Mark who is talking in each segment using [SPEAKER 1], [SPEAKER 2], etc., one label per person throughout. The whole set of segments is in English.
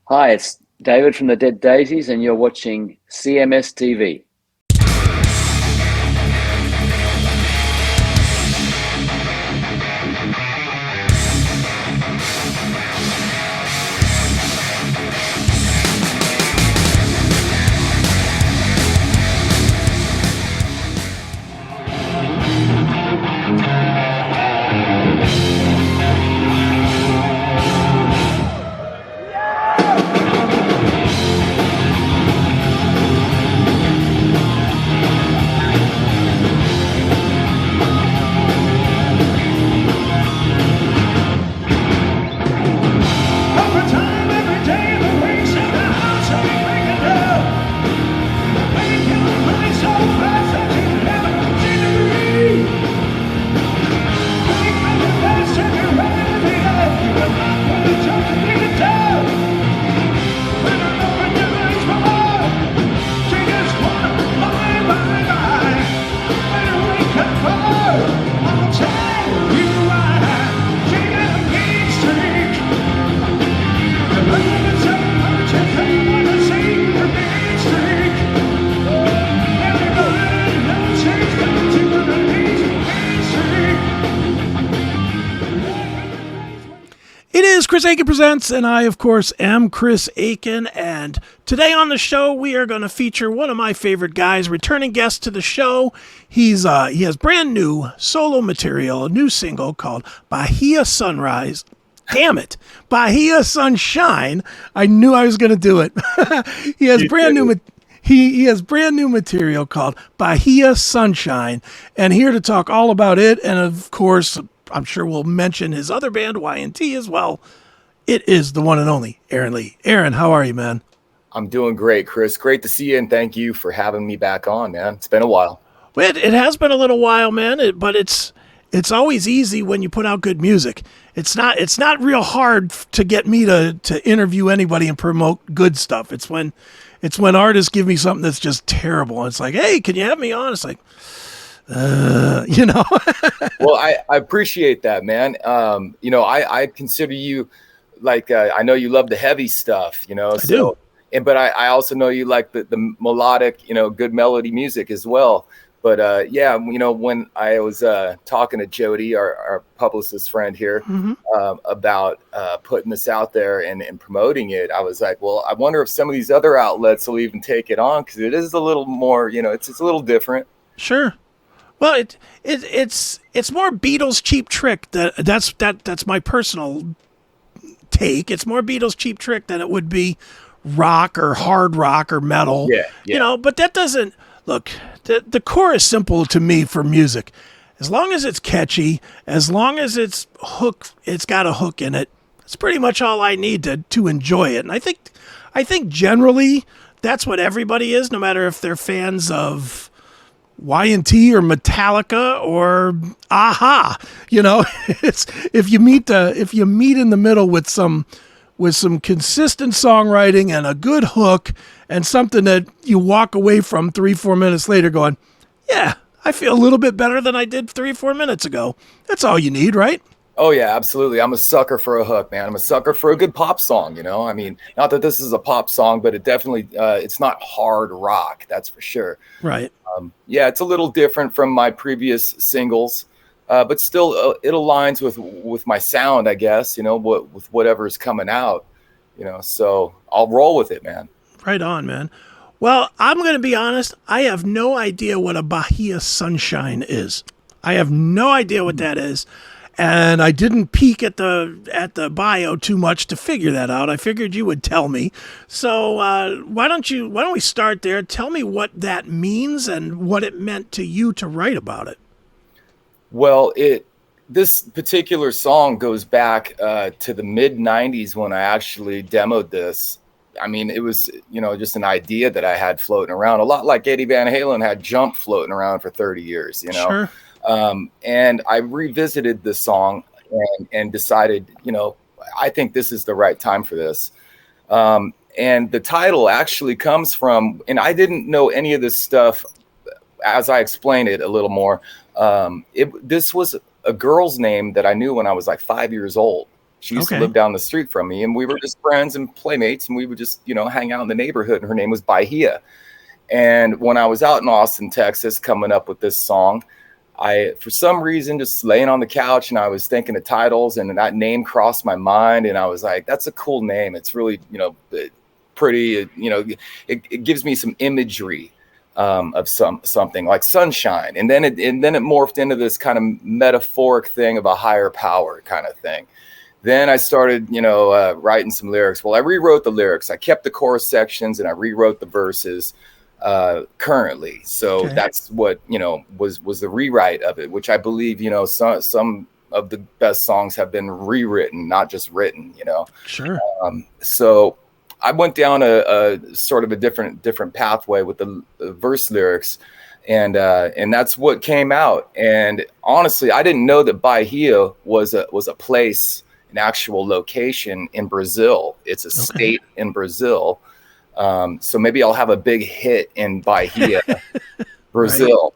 [SPEAKER 1] Hi, it's David from the Dead Daisies, and you're watching CMS TV.
[SPEAKER 2] CHRIS Akin Presents, and I, of course, am Chris Akin, and today on the show, we are going to feature one of my favorite guys, returning guest to the show. He has brand new solo material, a new single called Bahia Sunrise. Damn it, Bahia Sunshine. I knew I was going to do it. He has brand new He has brand new material called Bahia Sunshine, and here to talk all about it, and of course, I'm sure we'll mention his other band, Y&T, as well. It is the one and only Aaron Leigh. Aaron, how are you, man?
[SPEAKER 3] I'm doing great, Chris. Great to see you, and thank you for having me back on, man. It's been a while.
[SPEAKER 2] It has been a little while, man, but it's always easy when you put out good music. It's not real hard to get me to interview anybody and promote good stuff. It's when artists give me something that's just terrible, and it's like, hey, can you have me on? It's like,
[SPEAKER 3] Well, I appreciate that, man. I consider you like, I know you love the heavy stuff,
[SPEAKER 2] I do.
[SPEAKER 3] But I also know you like the melodic, good melody music as well. But when I was talking to Jody, our publicist friend here, about putting this out there and promoting it, I was like, well, I wonder if some of these other outlets will even take it on, because it is a little more, it's a little different.
[SPEAKER 2] Sure. Well, it's more Beatles Cheap Trick. That's my personal take. It's more Beatles Cheap Trick than it would be rock or hard rock or metal.
[SPEAKER 3] Yeah.
[SPEAKER 2] But that doesn't look. The core is simple to me for music. As long as it's catchy, as long as it's got a hook in it. It's pretty much all I need to enjoy it. And I think generally that's what everybody is, no matter if they're fans of Y&T or Metallica or Aha. It's if you meet in the middle with some consistent songwriting and a good hook and something that you walk away from 3-4 minutes later going, yeah, I feel a little bit better than I did 3-4 minutes ago. That's all you need, right?
[SPEAKER 3] Oh yeah, absolutely. I'm a sucker for a hook, man. I'm a sucker for a good pop song, I mean, not that this is a pop song, but it definitely, it's not hard rock. That's for sure.
[SPEAKER 2] Right.
[SPEAKER 3] It's a little different from my previous singles, but still it aligns with my sound, I guess, with whatever's coming out, so I'll roll with it, man.
[SPEAKER 2] Right on, man. Well, I'm going to be honest. I have no idea what a Bahia Sunshine is. I have no idea what that is. And I didn't peek at the bio too much to figure that out. I figured you would tell me. So why don't we start there? Tell me what that means and what it meant to you to write about it.
[SPEAKER 3] Well, this particular song goes back to the mid '90s when I actually demoed this. I mean, it was just an idea that I had floating around, a lot like Eddie Van Halen had Jump floating around for 30 years.
[SPEAKER 2] Sure.
[SPEAKER 3] And I revisited the song and decided, I think this is the right time for this. And the title actually comes from, and I didn't know any of this stuff as I explain it a little more. This was a girl's name that I knew when I was like 5 years old. She used to
[SPEAKER 2] Okay.
[SPEAKER 3] live down the street from me, and we were just friends and playmates, and we would just, hang out in the neighborhood. And her name was Bahia. And when I was out in Austin, Texas, coming up with this song, I, for some reason, just laying on the couch, and I was thinking of titles, and that name crossed my mind, and I was like, that's a cool name. It's really, pretty, it gives me some imagery of something like sunshine. And then it morphed into this kind of metaphoric thing of a higher power kind of thing. Then I started, writing some lyrics. Well, I rewrote the lyrics. I kept the chorus sections and I rewrote the verses currently. So that's what, was the rewrite of it, which I believe, some of the best songs have been rewritten, not just written,
[SPEAKER 2] Sure.
[SPEAKER 3] So I went down a sort of a different pathway with the verse lyrics, and that's what came out. And honestly, I didn't know that Bahia was a place, an actual location in Brazil. It's a state in Brazil. So maybe I'll have a big hit in Bahia, Brazil.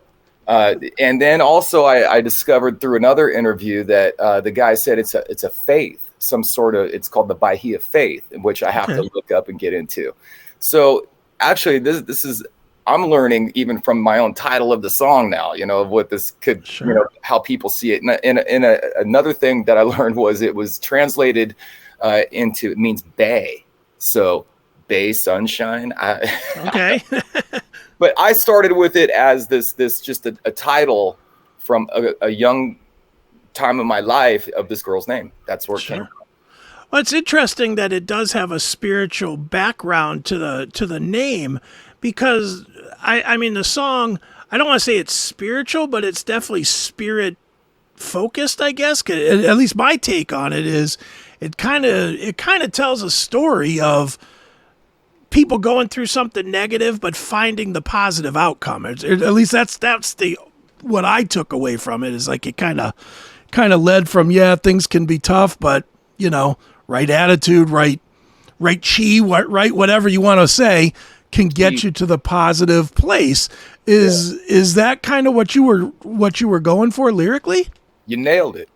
[SPEAKER 3] And then also I discovered through another interview that the guy said it's a faith, some sort of, it's called the Bahia faith, which I have to look up and get into. So actually this is, I'm learning even from my own title of the song now, of what this could, how people see it. And another thing that I learned was it was translated into, it means bay. So Bahia Sunshine. But I started with it as this just a title from a young time of my life of this girl's name. That's where it came from.
[SPEAKER 2] Well, it's interesting that it does have a spiritual background to the name, because I mean the song, I don't want to say it's spiritual, but it's definitely spirit focused, I guess. At least my take on it is it kind of tells a story of people going through something negative but finding the positive outcome. At least that's the what I took away from it, is like it kind of led from, things can be tough, but right attitude, right chi, right whatever you want to say can get you to the positive place. Is that kind of what you were going for lyrically?
[SPEAKER 3] You nailed it.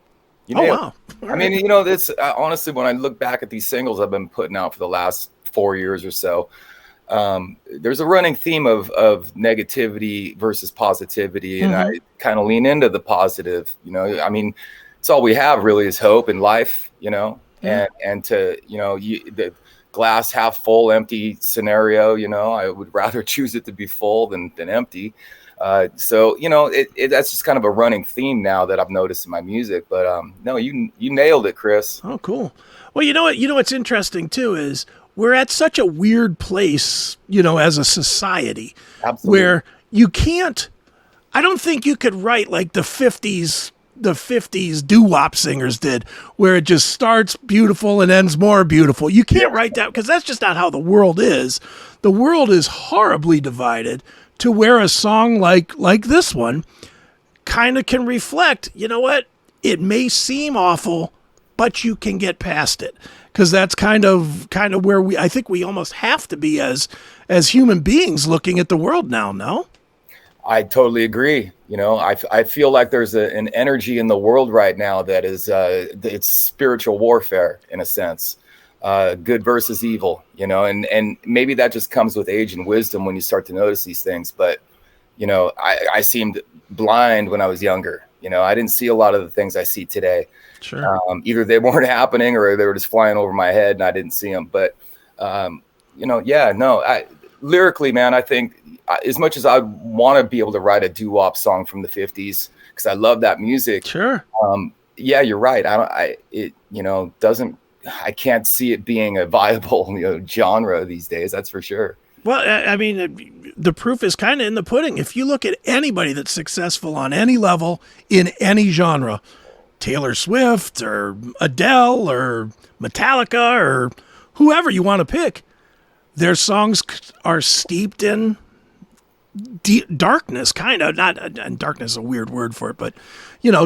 [SPEAKER 2] Wow.
[SPEAKER 3] I mean, this honestly, when I look back at these singles I've been putting out for the last 4 years or so, there's a running theme of negativity versus positivity, and I kind of lean into the positive. I mean, it's all we have really is hope in life, and to the glass half full, empty scenario. I would rather choose it to be full than empty. So that's just kind of a running theme now that I've noticed in my music. But no, you nailed it, Chris.
[SPEAKER 2] Oh, cool. Well, what's interesting too is we're at such a weird place, as a society.
[SPEAKER 3] Absolutely.
[SPEAKER 2] Where I don't think you could write like the 50s doo-wop singers did, where it just starts beautiful and ends more beautiful. You can't write that, because that's just not how the world is. The world is horribly divided to where a song like this one kind of can reflect, it may seem awful, but you can get past it. Because that's kind of where I think we almost have to be as human beings looking at the world now, no?
[SPEAKER 3] I totally agree. I feel like there's an energy in the world right now that is it's spiritual warfare in a sense, good versus evil. And maybe that just comes with age and wisdom when you start to notice these things. But I seemed blind when I was younger. I didn't see a lot of the things I see today.
[SPEAKER 2] Sure.
[SPEAKER 3] Either they weren't happening or they were just flying over my head and I didn't see them. But lyrically, man, I think as much as I want to be able to write a doo-wop song from the 50s, because I love that music.
[SPEAKER 2] Sure.
[SPEAKER 3] You're right. I can't see it being a viable, genre these days. That's for sure.
[SPEAKER 2] Well, I mean, the proof is kind of in the pudding. If you look at anybody that's successful on any level in any genre, Taylor Swift or Adele or Metallica or whoever you want to pick, their songs are steeped in darkness, kind of. And darkness is a weird word for it, but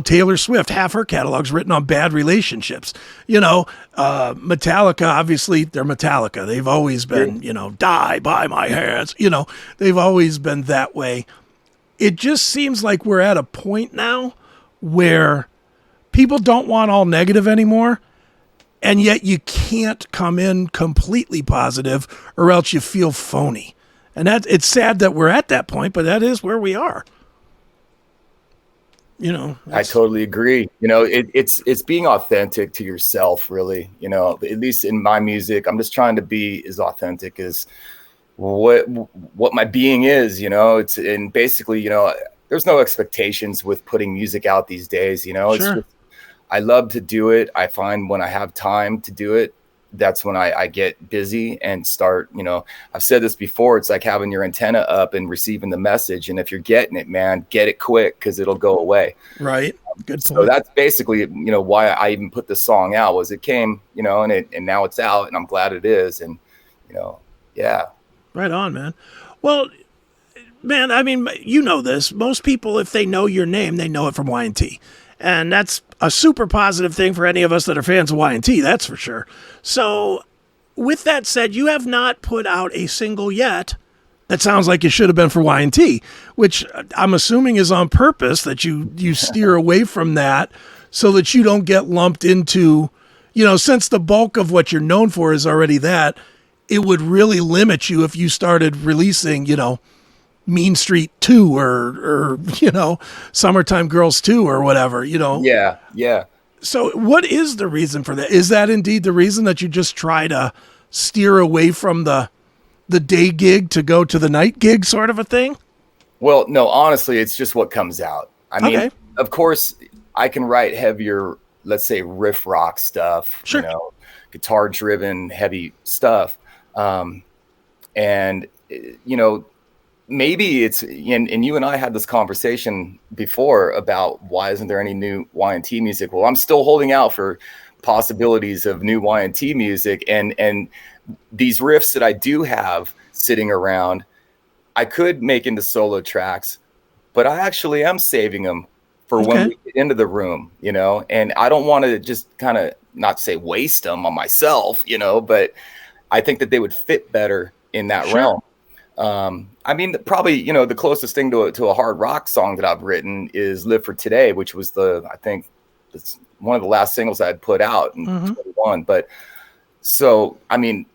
[SPEAKER 2] Taylor Swift, half her catalog's written on bad relationships. Metallica, obviously they're Metallica. They've always been, die by my hands. They've always been that way. It just seems like we're at a point now where people don't want all negative anymore. and yet you can't come in completely positive or else you feel phony. And it's sad that we're at that point, but that is where we are.
[SPEAKER 3] I totally agree. It's being authentic to yourself, really. At least in my music, I'm just trying to be as authentic as what my being is. It's, and basically, there's no expectations with putting music out these days. It's
[SPEAKER 2] Sure.
[SPEAKER 3] just, I love to do it. I find when I have time to do it, that's when I get busy and start, I've said this before, it's like having your antenna up and receiving the message. And if you're getting it, man, get it quick, because it'll go away.
[SPEAKER 2] Right. Good point.
[SPEAKER 3] So that's basically, why I even put the song out, was it came, and now it's out, and I'm glad it is. And, yeah.
[SPEAKER 2] Right on, man. Well, man, I mean, this. Most people, if they know your name, they know it from Y&T. And that's a super positive thing for any of us that are fans of Y&T, that's for sure. So with that said, you have not put out a single yet that sounds like it should have been for Y&T, which I'm assuming is on purpose, that you steer away from that so that you don't get lumped into, since the bulk of what you're known for is already that, it would really limit you if you started releasing, Mean Street 2 or Summertime Girls 2 or whatever,
[SPEAKER 3] Yeah.
[SPEAKER 2] So what is the reason for that? Is that indeed the reason, that you just try to steer away from the day gig to go to the night gig sort of a thing?
[SPEAKER 3] Well, no, honestly, it's just what comes out. I mean,
[SPEAKER 2] Okay.
[SPEAKER 3] Of course, I can write heavier, let's say riff rock stuff,
[SPEAKER 2] Sure.
[SPEAKER 3] guitar driven, heavy stuff. And, maybe it's, and you and I had this conversation before about why isn't there any new Y&T music? Well, I'm still holding out for possibilities of new Y&T music, and these riffs that I do have sitting around, I could make into solo tracks, but I actually am saving them for when we get into the room, and I don't want to just kind of, not say waste them on myself, but I think that they would fit better in that realm. I mean, probably, the closest thing to a hard rock song that I've written is Live for Today, which was I think it's one of the last singles I had put out in 21. But so, I mean,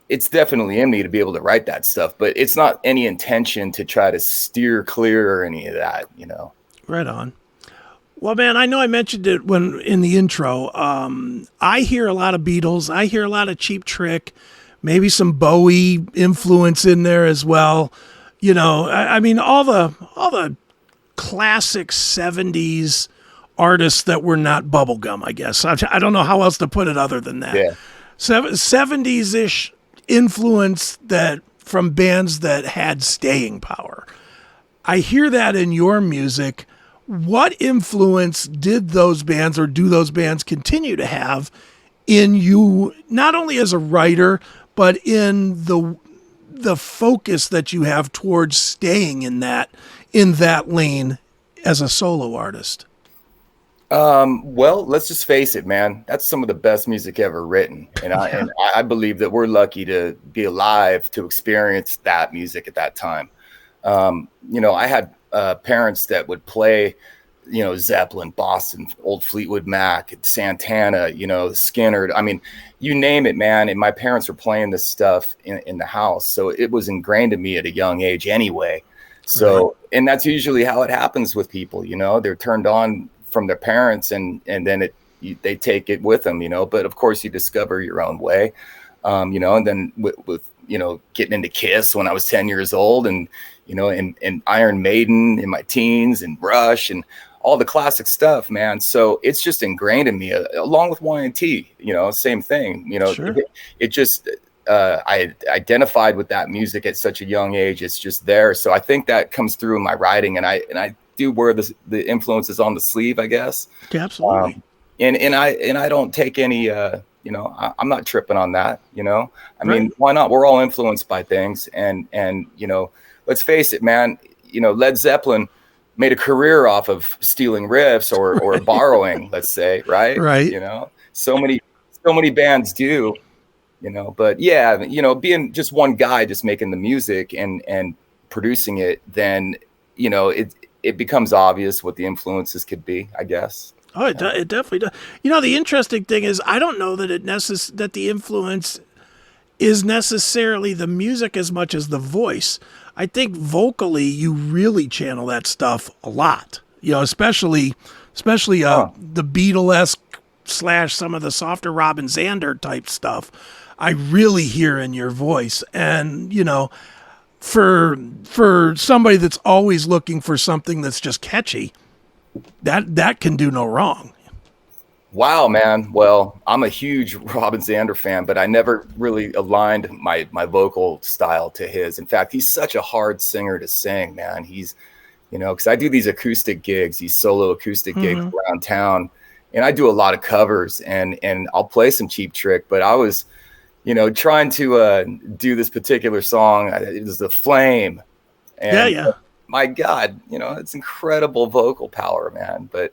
[SPEAKER 3] it's definitely in me to be able to write that stuff, but it's not any intention to try to steer clear or any of that,
[SPEAKER 2] Right on. Well, man, I know I mentioned it when in the intro. I hear a lot of Beatles. I hear a lot of Cheap Trick. Maybe some Bowie influence in there as well. I mean, all the classic 70s artists that were not bubblegum, I guess. I don't know how else to put it other than that.
[SPEAKER 3] Yeah.
[SPEAKER 2] 70s-ish influence that from bands that had staying power. I hear that in your music. What influence did those bands, or do those bands continue to have in you, not only as a writer, but in the focus that you have towards staying in that lane as a solo artist?
[SPEAKER 3] Well, let's just face it, man. That's some of the best music ever written. And I believe that we're lucky to be alive to experience that music at that time. I had parents that would play, Zeppelin, Boston, old Fleetwood Mac, Santana, Skinner. I mean, you name it, man. And my parents were playing this stuff in the house. So it was ingrained in me at a young age anyway. So, and that's usually how it happens with people, they're turned on from their parents, and then they take it with them, but of course you discover your own way, and then with getting into Kiss when I was 10 years old, and, and Iron Maiden in my teens, and Rush, and all the classic stuff, man. So it's just ingrained in me, along with Y&T, same thing,
[SPEAKER 2] Sure.
[SPEAKER 3] it just, I identified with that music at such a young age. It's just there. So I think that comes through in my writing, and I do wear the influences on the sleeve, I guess.
[SPEAKER 2] Yeah, absolutely.
[SPEAKER 3] And I don't take any, I'm not tripping on that, I mean, why not? We're all influenced by things, and let's face it, man, Led Zeppelin made a career off of stealing riffs or borrowing, let's say, right?
[SPEAKER 2] Right.
[SPEAKER 3] So many bands do, but yeah, being just one guy just making the music and producing it, then, it becomes obvious what the influences could be, I guess.
[SPEAKER 2] Oh, it definitely does. The interesting thing is, I don't know that that the influence is necessarily the music as much as the voice. I think vocally you really channel that stuff a lot. Especially the Beatlesque / some of the softer Robin Zander type stuff. I really hear in your voice, and for somebody that's always looking for something that's just catchy, that can do no wrong.
[SPEAKER 3] Wow, man. Well, I'm a huge Robin Zander fan, but I never really aligned my vocal style to his. In fact, he's such a hard singer to sing, man. He's, because I do these acoustic gigs, these solo acoustic gigs around town, and I do a lot of covers, and I'll play some Cheap Trick, but I was, trying to do this particular song. It was The Flame. And
[SPEAKER 2] yeah.
[SPEAKER 3] My God, it's incredible vocal power, man. But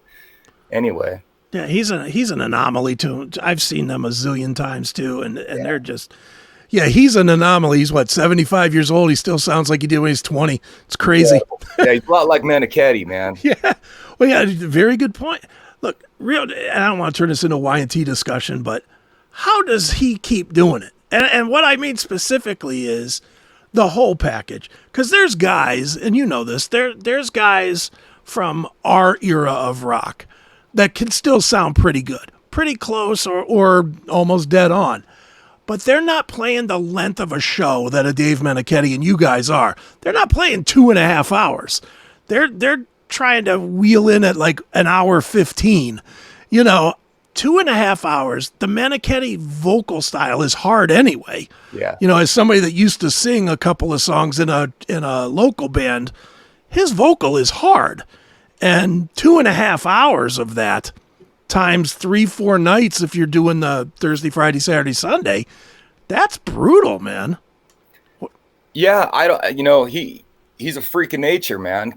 [SPEAKER 3] anyway.
[SPEAKER 2] Yeah, he's an anomaly too. I've seen them a zillion times too, and they're just, he's an anomaly. He's 75 years old. He still sounds like he did when he's 20. It's crazy.
[SPEAKER 3] Yeah, he's a lot like Meniketti, man.
[SPEAKER 2] Yeah, well, yeah, very good point. Look, and I don't want to turn this into a Y&T discussion, but how does he keep doing it? And what I mean specifically is the whole package. Because there's guys, and you know this, there's guys from our era of rock that can still sound pretty good, pretty close or almost dead on. But they're not playing the length of a show that a Dave Meniketti and you guys are. They're not playing 2.5 hours. They're trying to wheel in at like an hour 15. 2.5 hours. The Meniketti vocal style is hard anyway.
[SPEAKER 3] Yeah.
[SPEAKER 2] As somebody that used to sing a couple of songs in a local band, his vocal is hard. And 2.5 hours of that times 3-4 nights, if you're doing the Thursday, Friday, Saturday, Sunday, that's brutal, man.
[SPEAKER 3] Yeah, I don't. He's a freak of nature, man.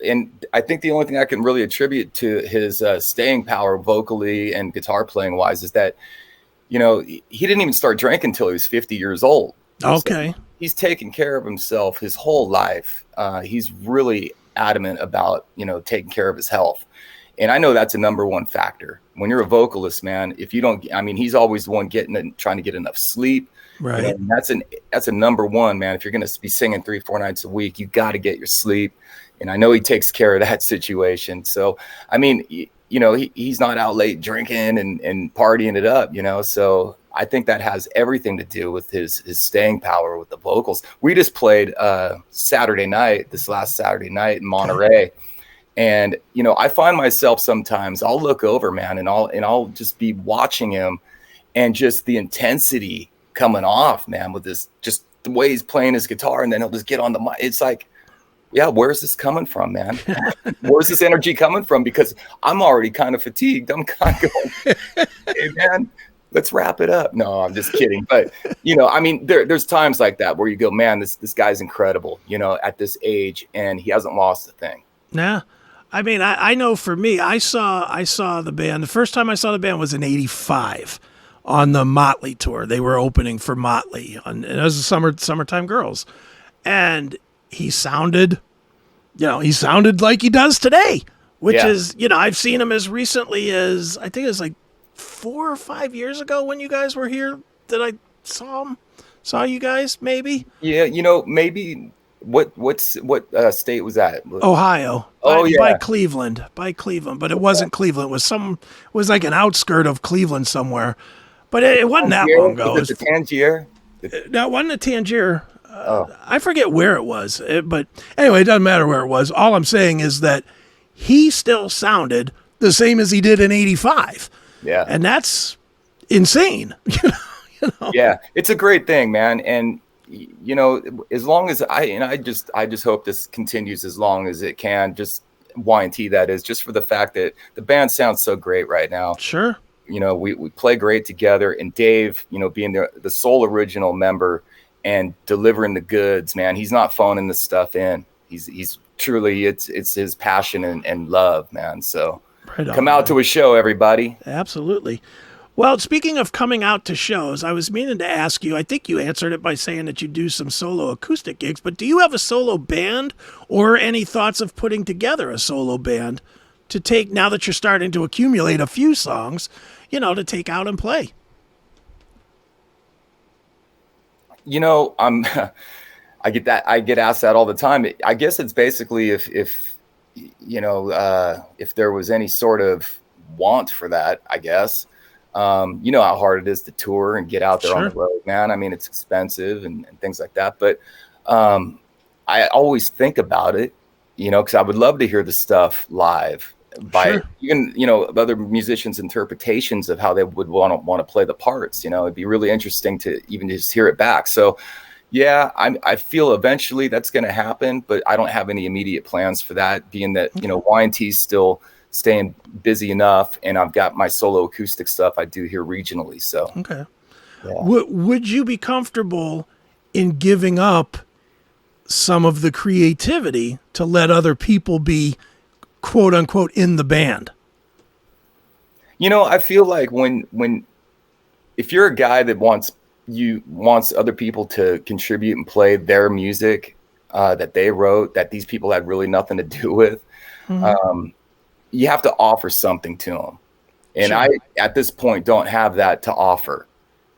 [SPEAKER 3] And I think the only thing I can really attribute to his staying power, vocally and guitar playing wise, is that he didn't even start drinking until he was 50 years old.
[SPEAKER 2] Okay,
[SPEAKER 3] so he's taken care of himself his whole life. He's really adamant about taking care of his health, and I know that's a number one factor when you're a vocalist, man. If you don't, he's always the one trying to get enough sleep,
[SPEAKER 2] right?
[SPEAKER 3] And that's a number one, man. If you're going to be singing 3-4 nights a week, you got to get your sleep, and I know he takes care of that situation. So he's not out late drinking and partying it up, so I think that has everything to do with his staying power with the vocals. We just played this last Saturday night in Monterey. And, I find myself sometimes I'll look over, man, and I'll just be watching him and just the intensity coming off, man, with this, just the way he's playing his guitar. And then he'll just get on the mic. It's like, yeah, where's this coming from, man? Where's this energy coming from? Because I'm already kind of fatigued. I'm kind of going, hey, man, let's wrap it up. No, I'm just kidding. But, there's times like that where you go, man, this guy's incredible, at this age, and he hasn't lost a thing.
[SPEAKER 2] Nah. I know for me, I saw the band. The first time I saw the band was in '85 on the Motley tour. They were opening for Motley, and it was the Summertime Girls. And he sounded like he does today, which is, I've seen him as recently as, I think it was like 4 or 5 years ago when you guys were here that I saw you guys, maybe.
[SPEAKER 3] Yeah, maybe what state was that?
[SPEAKER 2] Ohio.
[SPEAKER 3] Yeah,
[SPEAKER 2] by Cleveland, but it wasn't Cleveland. It was like an outskirt of Cleveland somewhere, but it wasn't that long ago.
[SPEAKER 3] Was it the Tangier?
[SPEAKER 2] No, it wasn't a Tangier. I forget where it was, but anyway, it doesn't matter where it was. All I'm saying is that he still sounded the same as he did in '85.
[SPEAKER 3] Yeah,
[SPEAKER 2] and that's insane.
[SPEAKER 3] Yeah, it's a great thing, man. And as long as I just hope this continues as long as it can. Just Y&T, that is, just for the fact that the band sounds so great right now.
[SPEAKER 2] Sure.
[SPEAKER 3] We play great together, and Dave, being the sole original member and delivering the goods, man. He's not phoning this stuff in. He's truly, it's his passion and love, man. So come out to a show, everybody.
[SPEAKER 2] Absolutely. Well, speaking of coming out to shows, I was meaning to ask you, I think you answered it by saying that you do some solo acoustic gigs, but do you have a solo band or any thoughts of putting together a solo band to take, now that you're starting to accumulate a few songs, to take out and play?
[SPEAKER 3] I get asked that all the time. I guess it's basically if there was any sort of want for that, I guess. You know how hard it is to tour and get out there on the road, man. I mean, it's expensive and things like that. But I always think about it, because I would love to hear the stuff live by even, other musicians' interpretations of how they would want to play the parts. It'd be really interesting to even just hear it back. So yeah, I feel eventually that's going to happen, but I don't have any immediate plans for that, being that, Y&T's still staying busy enough, and I've got my solo acoustic stuff I do here regionally. So,
[SPEAKER 2] okay.
[SPEAKER 3] Yeah.
[SPEAKER 2] Would you be comfortable in giving up some of the creativity to let other people be, quote unquote, in the band?
[SPEAKER 3] I feel like if you're a guy that wants other people to contribute and play their music that they wrote, that these people had really nothing to do with, you have to offer something to them. And I, at this point, don't have that to offer,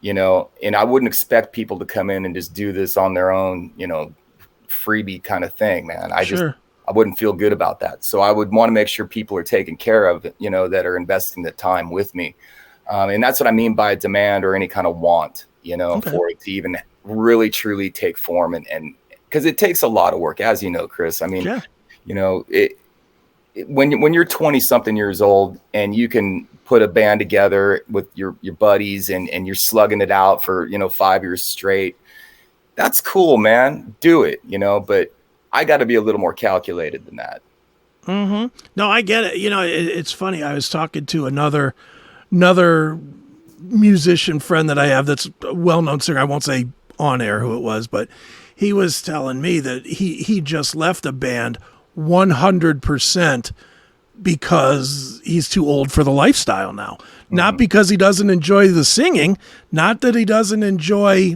[SPEAKER 3] and I wouldn't expect people to come in and just do this on their own, freebie kind of thing, man. I wouldn't feel good about that. So I would want to make sure people are taken care of, that are investing the time with me. And that's what I mean by demand or any kind of want, for it to even really truly take form. And because it takes a lot of work, as you know, Chris. I mean, when you're 20 something years old and you can put a band together with your buddies and you're slugging it out for, 5 years straight, that's cool, man. Do it, but I got to be a little more calculated than that.
[SPEAKER 2] No, I get it. It's funny. I was talking to another musician friend that I have that's a well-known singer. I won't say on air who it was, but he was telling me that he just left a band 100% because he's too old for the lifestyle now. Not because he doesn't enjoy the singing, not that he doesn't enjoy,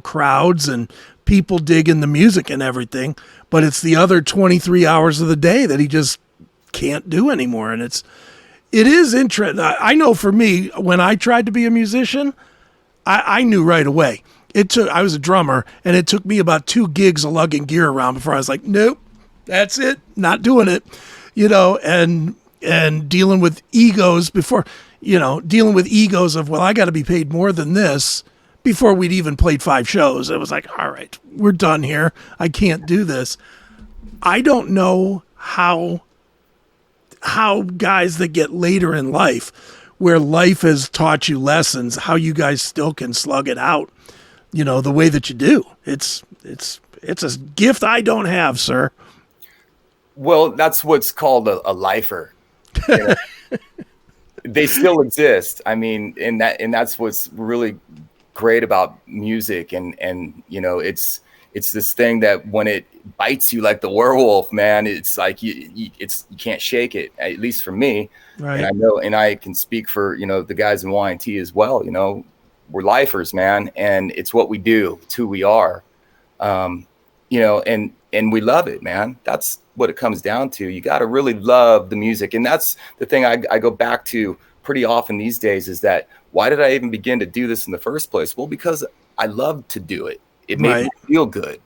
[SPEAKER 2] crowds and people digging the music and everything, but it's the other 23 hours of the day that he just can't do anymore. And it is interesting. I know for me, when I tried to be a musician, I knew right away. I was a drummer, and it took me about 2 gigs of lugging gear around before I was like, nope, that's it, not doing it, and dealing with egos of, well, I got to be paid more than this before we'd even played 5 shows. It was like, all right, we're done here. I can't do this. I don't know how guys that get later in life, where life has taught you lessons, how you guys still can slug it out, the way that you do. It's a gift I don't have, sir.
[SPEAKER 3] Well, that's what's called a lifer. They still exist. I mean, and that's what's really great about music. And it's this thing that when it bites you like the werewolf, man, it's like you can't shake it, at least for me. Right. And I know, and I can speak for, the guys in Y&T as well. We're lifers, man. And it's what we do. It's who we are. And we love it, man. That's what it comes down to. You got to really love the music. And that's the thing I go back to pretty often these days, is that why did I even begin to do this in the first place? Well, because I love to do it. It made me feel good,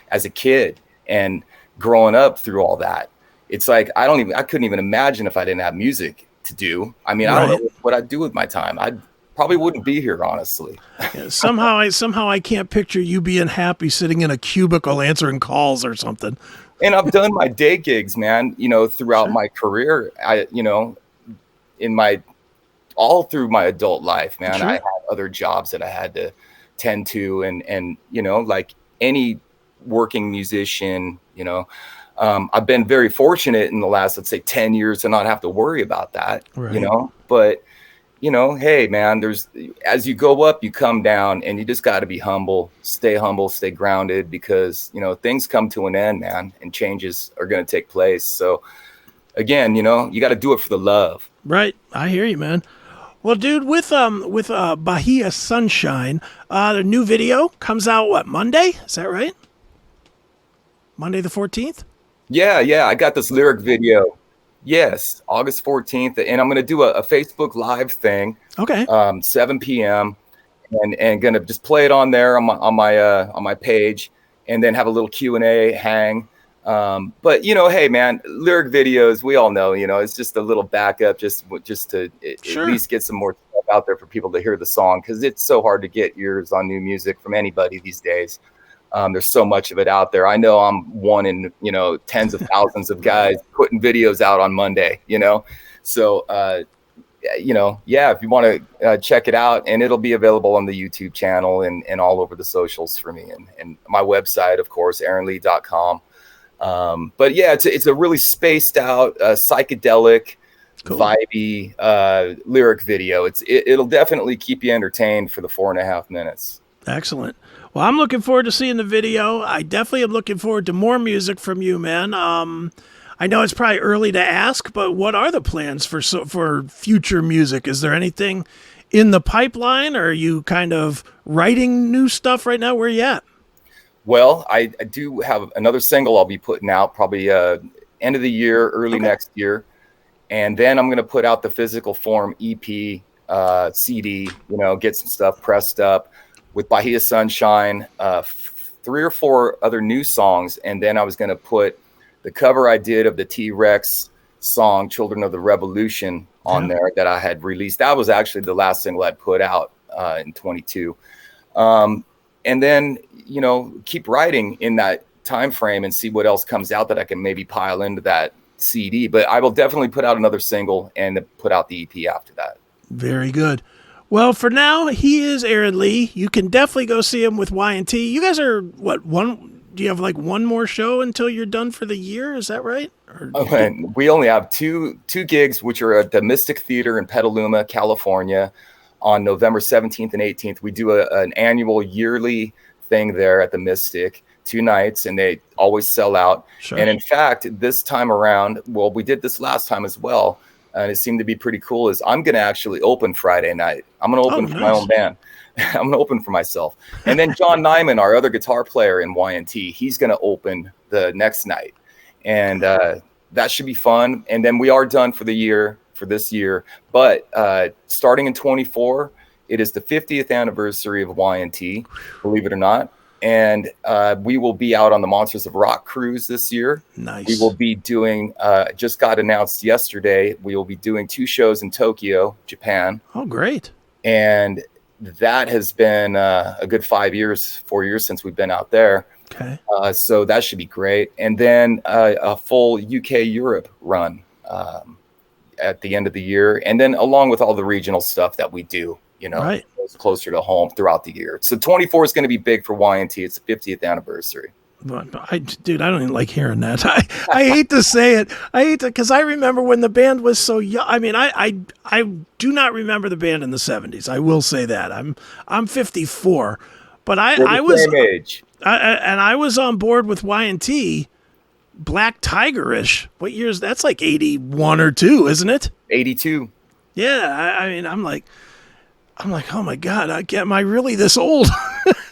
[SPEAKER 3] as a kid and growing up through all that. It's like, I couldn't even imagine if I didn't have music to do. I mean, I don't know what I'd do with my time. I probably wouldn't be here, honestly.
[SPEAKER 2] Yeah, somehow I can't picture you being happy sitting in a cubicle answering calls or something.
[SPEAKER 3] And I've done my day gigs, man, throughout my career. All through my adult life, man. I had other jobs that I had to tend to, and like any working musician, I've been very fortunate in the last, let's say, 10 years to not have to worry about that, but hey, man, as you go up, you come down, and you just got to be humble, stay grounded, because, things come to an end, man, and changes are going to take place. So again, you got to do it for the love.
[SPEAKER 2] Right. I hear you, man. Well, dude, with Bahia Sunshine, the new video comes out, Monday? Is that right? Monday the 14th?
[SPEAKER 3] Yeah. I got this lyric video Yes, August 14th, and I'm going to do a Facebook Live thing.
[SPEAKER 2] Okay.
[SPEAKER 3] 7 p.m. and going to just play it on there on my page, and then have a little Q&A hang. But hey, man, lyric videos, we all know, it's just a little backup, just to
[SPEAKER 2] Sure.
[SPEAKER 3] at least get some more stuff out there for people to hear the song, because it's so hard to get ears on new music from anybody these days. There's so much of it out there. I know I'm one in, tens of thousands of guys putting videos out on Monday, So, if you want to check it out, and it'll be available on the YouTube channel and all over the socials for me, and my website, of course, AaronLeigh.com. But yeah, it's a really spaced out, psychedelic,
[SPEAKER 2] Cool.
[SPEAKER 3] vibey lyric video. It'll definitely keep you entertained for the 4.5 minutes.
[SPEAKER 2] Excellent. Well, I'm looking forward to seeing the video. I definitely am looking forward to more music from you, man. I know it's probably early to ask, but what are the plans for future music? Is there anything in the pipeline, or are you kind of writing new stuff right now? Where are you at?
[SPEAKER 3] Well, I do have another single I'll be putting out probably end of the year, early next year. And then I'm going to put out the physical form EP, CD, get some stuff pressed up with Bahia Sunshine, 3 or 4 other new songs. And then I was going to put the cover I did of the T-Rex song, Children of the Revolution, on there that I had released. That was actually the last single I'd put out in 22. And then, keep writing in that time frame and see what else comes out that I can maybe pile into that CD. But I will definitely put out another single and put out the EP after that.
[SPEAKER 2] Very good. Well, for now, he is Aaron Leigh. You can definitely go see him with Y&T. You guys are, do you have like one more show until you're done for the year? Is that right?
[SPEAKER 3] We only have two gigs, which are at the Mystic Theater in Petaluma, California, on November 17th and 18th. We do an annual yearly thing there at the Mystic, 2 nights, and they always sell out. Sure. And in fact, this time around, well, we did this last time as well, and it seemed to be pretty cool, is I'm going to actually open Friday night. I'm going to open for my own band. I'm going to open for myself. And then John Nyman, our other guitar player in Y&T, he's going to open the next night. And that should be fun. And then we are done for the year, for this year. But starting in 24, it is the 50th anniversary of Y&T, believe it or not. And we will be out on the Monsters of Rock cruise this year.
[SPEAKER 2] Nice.
[SPEAKER 3] We will be doing, just got announced yesterday, we will be doing 2 shows in Tokyo, Japan.
[SPEAKER 2] Oh, great.
[SPEAKER 3] And that has been a good 4 years since we've been out there.
[SPEAKER 2] Okay.
[SPEAKER 3] So that should be great. And then a full UK Europe run at the end of the year. And then along with all the regional stuff that we do, right, closer to home throughout the year. So 24 is going to be big for Y&T. It's the 50th anniversary.
[SPEAKER 2] Dude, I don't even like hearing that. I hate to say it. Because I remember when the band was so young. I mean, I do not remember the band in the 70s. I will say that. I'm 54, but I was
[SPEAKER 3] same age.
[SPEAKER 2] I was on board with Y&T, Black Tiger-ish. What years? That's like 81 or 2, isn't it?
[SPEAKER 3] 82.
[SPEAKER 2] Yeah, I mean, I'm like, oh my God, am I really this old?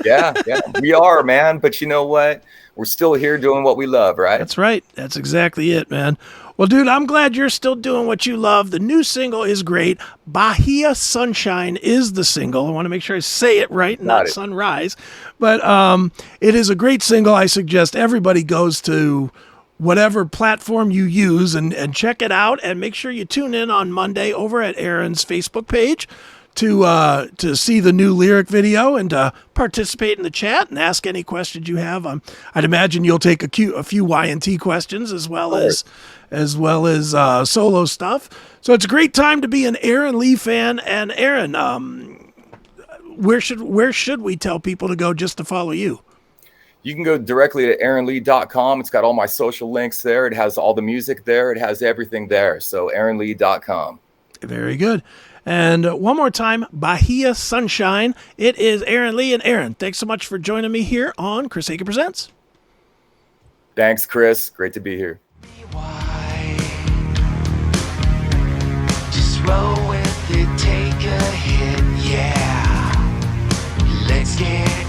[SPEAKER 3] Yeah, we are, man. But you know what? We're still here doing what we love, right?
[SPEAKER 2] That's right. That's exactly it, man. Well, dude, I'm glad you're still doing what you love. The new single is great. Bahia Sunshine is the single. I want to make sure I say it right, not Sunrise. But it is a great single. I suggest everybody goes to whatever platform you use and check it out. And make sure you tune in on Monday over at Aaron's Facebook page to see the new lyric video and participate in the chat and ask any questions you have. I'd imagine you'll take a few Y&T questions as well as solo stuff. So it's a great time to be an Aaron Leigh fan. And Aaron, where should we tell people to go just to follow you?
[SPEAKER 3] You can go directly to AaronLeigh.com. It's got all my social links there. It has all the music there. It has everything there. So AaronLeigh.com.
[SPEAKER 2] Very good. And one more time, Bahia Sunshine. It is Aaron Leigh. And Aaron, thanks so much for joining me here on CHRIS Akin Presents.
[SPEAKER 3] Thanks, Chris. Great to be here.
[SPEAKER 4] Just roll with it, take a hit, yeah. Let's get